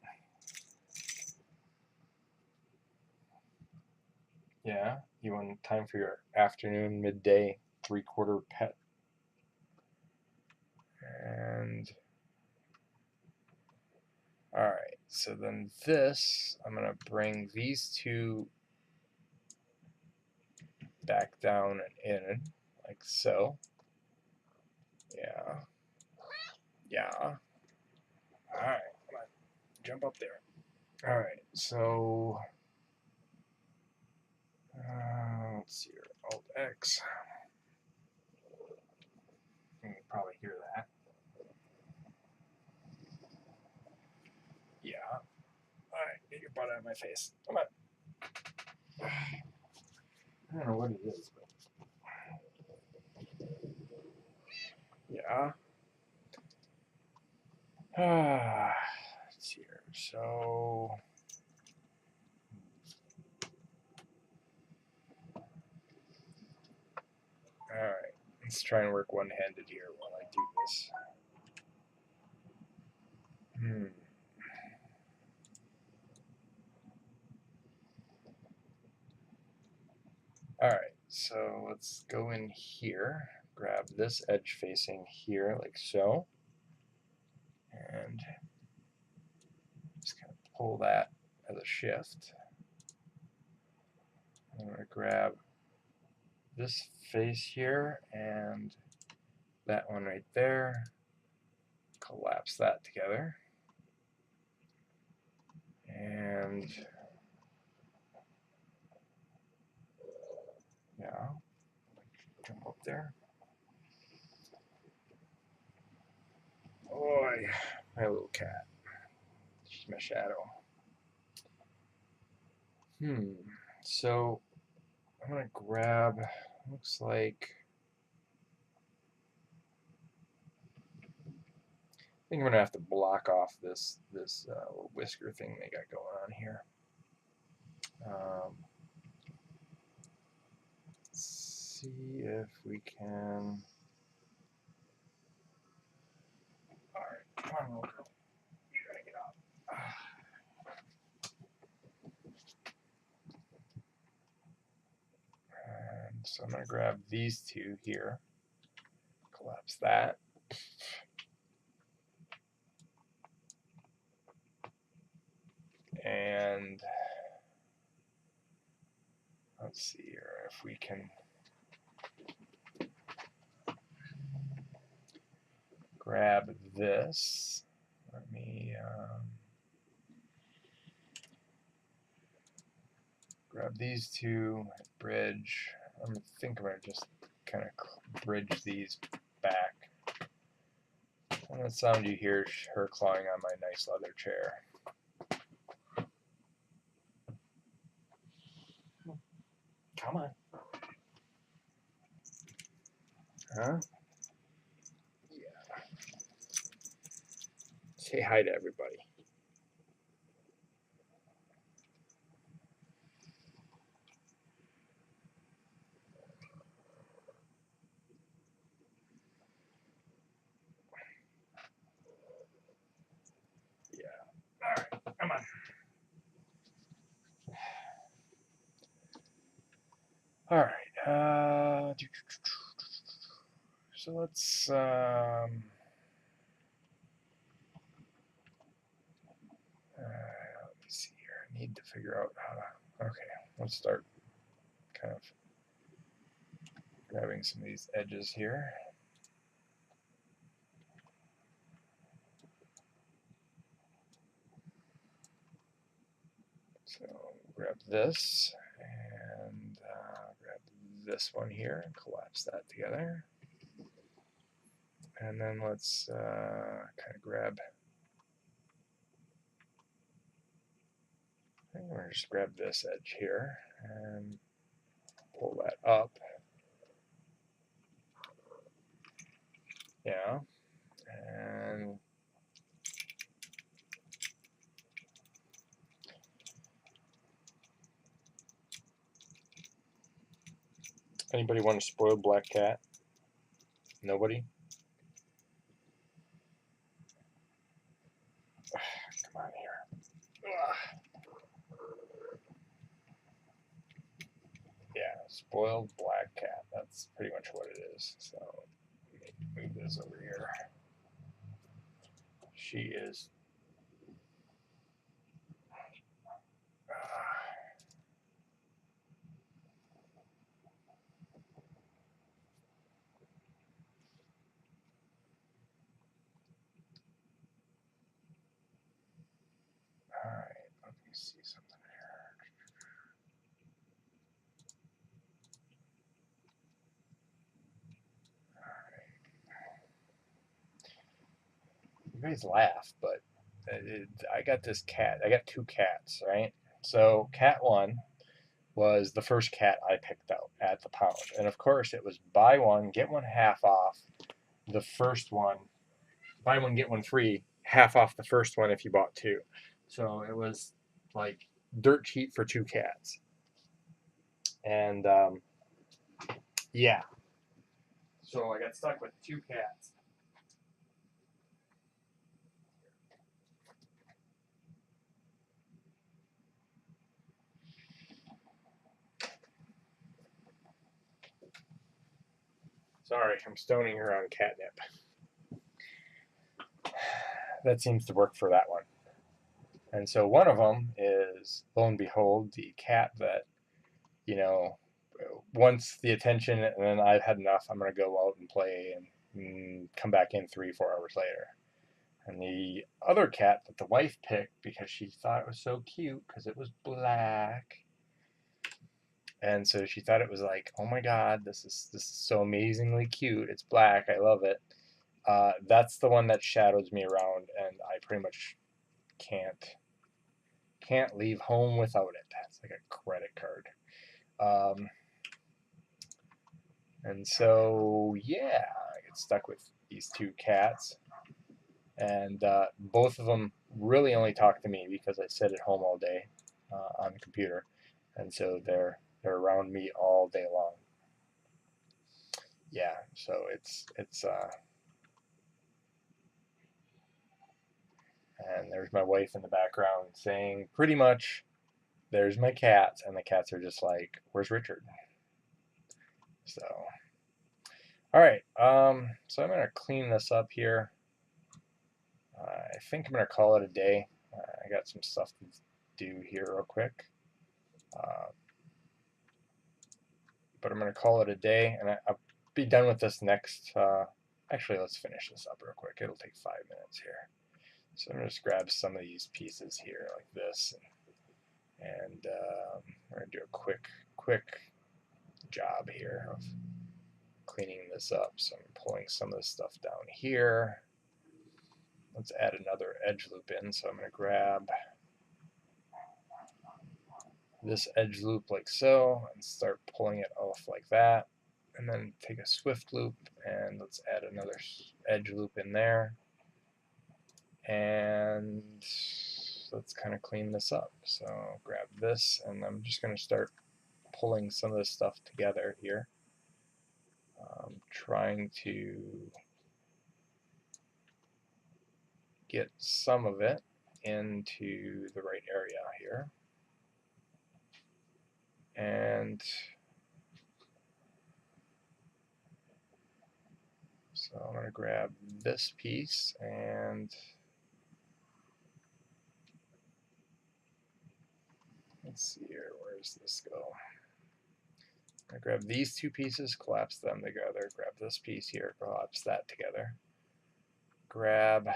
Yeah, You want time for your afternoon, midday, 3/4 pet. And all right, so then this, I'm gonna bring these two back down and in, like so. Yeah. Yeah. All right, come on, jump up there. All right, so let's see here, Alt X. You can probably hear that. Yeah. All right, get your butt out of my face. Come on. I don't know what it is, but yeah. Let's see here. So all right, let's try and work one-handed here while I do this. All right, so let's go in here, grab this edge facing here like so, and just kind of pull that as a shift. I'm going to grab this face here and that one right there, collapse that together, and yeah, jump up there. Boy, my little cat. She's my shadow. So I'm gonna grab, looks like, I think I'm gonna have to block off this little whisker thing they got going on here. Let's see if we can. All right, come on, little girl. You gotta get up. And so I'm gonna grab these two here, collapse that. And let's see here if we can grab this. Let me grab these two, bridge. I think I'm going to just kind of bridge these back. And the sound you hear is her clawing on my nice leather chair. Come on. Huh? Yeah. Say hi to everybody. Yeah. All right. Come on. All right. So let's let me see here. I need to figure out how to. Okay, let's start kind of grabbing some of these edges here. So grab this and grab this one here and collapse that together. And then let's kind of grab, I think we're going to just grab this edge here and pull that up. Yeah. And anybody want a spoiled black cat? Nobody? Come on here. Ugh. Yeah, Spoiled black cat. That's pretty much what it is. So let me move this over here. She is. All right, let me see something here. You guys laugh, but I got this cat. I got two cats, right? So cat one was the first cat I picked out at the pound, and of course it was buy one get one half off. The first one, buy one get one free, half off the first one if you bought two. So it was like dirt cheap for two cats, and yeah. So I got stuck with two cats. Sorry, I'm stoning her on catnip. That seems to work for that one. And so one of them is, lo and behold, the cat that, you know, wants the attention, and then I've had enough. I'm going to go out and play and come back in 3-4 hours later. And the other cat that the wife picked because she thought it was so cute because it was black. And so she thought it was like, oh my God, this is so amazingly cute. It's black. I love it. That's the one that shadows me around, and I pretty much can't leave home without it. It's like a credit card. And so yeah, I get stuck with these two cats, and both of them really only talk to me because I sit at home all day on the computer, and so they're around me all day long. Yeah, so it's and there's my wife in the background saying pretty much, there's my cats, and the cats are just like, where's Richard? So, all right, so I'm gonna clean this up here. I think I'm gonna call it a day. I got some stuff to do here real quick, but I'm gonna call it a day, and I'll be done with this next. Actually, let's finish this up real quick. It'll take 5 minutes here. So I'm gonna just grab some of these pieces here like this, and we're gonna do a quick job here of cleaning this up. So I'm pulling some of this stuff down here. Let's add another edge loop in. So I'm going to grab this edge loop like so and start pulling it off like that. And then take a swift loop and let's add another edge loop in there. And let's kind of clean this up. So grab this, and I'm just going to start pulling some of this stuff together here. Trying to get some of it into the right area here. And so I'm going to grab this piece and let's see here, where does this go? I grab these two pieces, collapse them together, grab this piece here, collapse that together, grab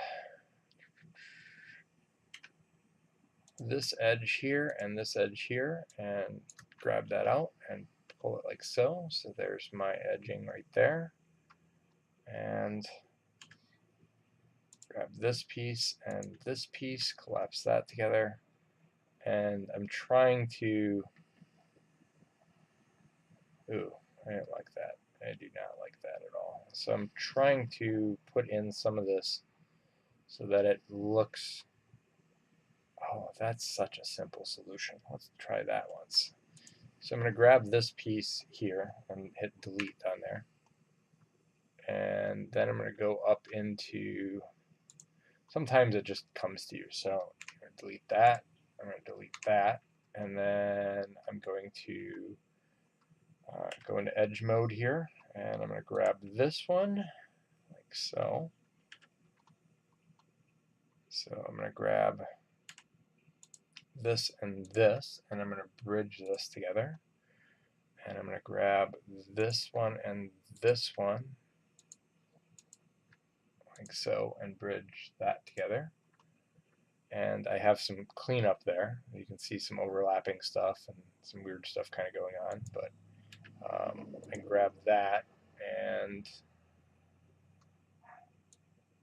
this edge here and this edge here, and grab that out and pull it like so. So there's my edging right there. And grab this piece and this piece, collapse that together. And I'm trying to, ooh, I didn't like that. I do not like that at all. So I'm trying to put in some of this so that it looks, oh, that's such a simple solution. Let's try that once. So I'm going to grab this piece here and hit delete on there. And then I'm going to go up into, sometimes it just comes to you. So I'm going to delete that. I'm going to delete that. And then I'm going to go into edge mode here, and I'm going to grab this one like so. So I'm going to grab this, and I'm going to bridge this together. And I'm going to grab this one and this one like so, and bridge that together. And I have some cleanup there. You can see some overlapping stuff and some weird stuff kind of going on, but I can grab that, and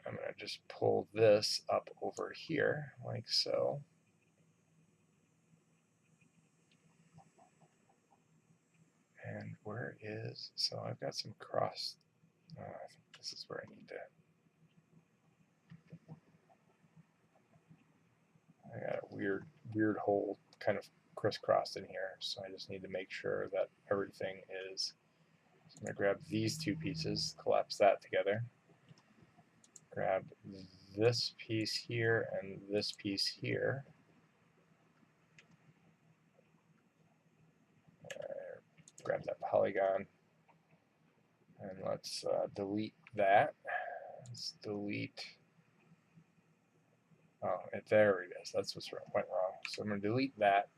I'm going to just pull this up over here like so. And where is, so I've got some cross, I think this is where I need to, I got a weird hole kind of crisscrossed in here, so I just need to make sure that everything is, so I'm going to grab these two pieces, collapse that together, grab this piece here and this piece here, grab that polygon, and let's delete that. Let's delete, oh, there it is, that's what went wrong. So I'm going to delete that,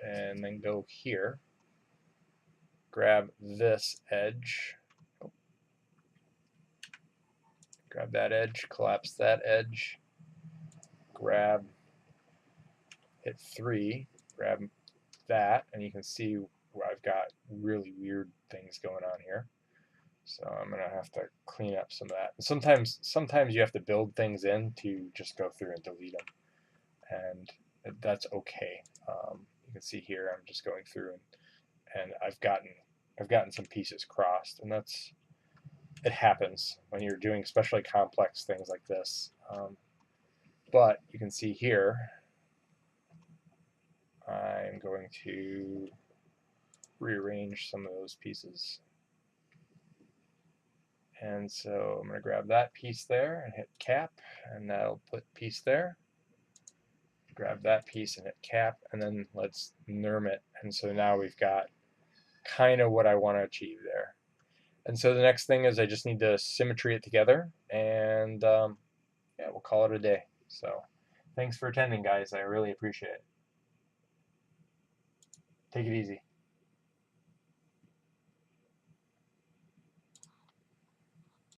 and then go here, grab this edge, grab that edge, collapse that edge, grab, hit 3, grab that, and you can see where I've got really weird things going on here. So I'm going to have to clean up some of that. And sometimes you have to build things in to just go through and delete them, and that's okay. You can see here I'm just going through, and I've gotten some pieces crossed, and it happens when you're doing especially complex things like this. But you can see here I'm going to rearrange some of those pieces. And so I'm going to grab that piece there and hit cap, and that'll put piece there. Grab that piece and hit cap, and then let's NURM it. And so now we've got kind of what I want to achieve there. And so the next thing is I just need to symmetry it together, and yeah, we'll call it a day. So thanks for attending, guys. I really appreciate it. Take it easy.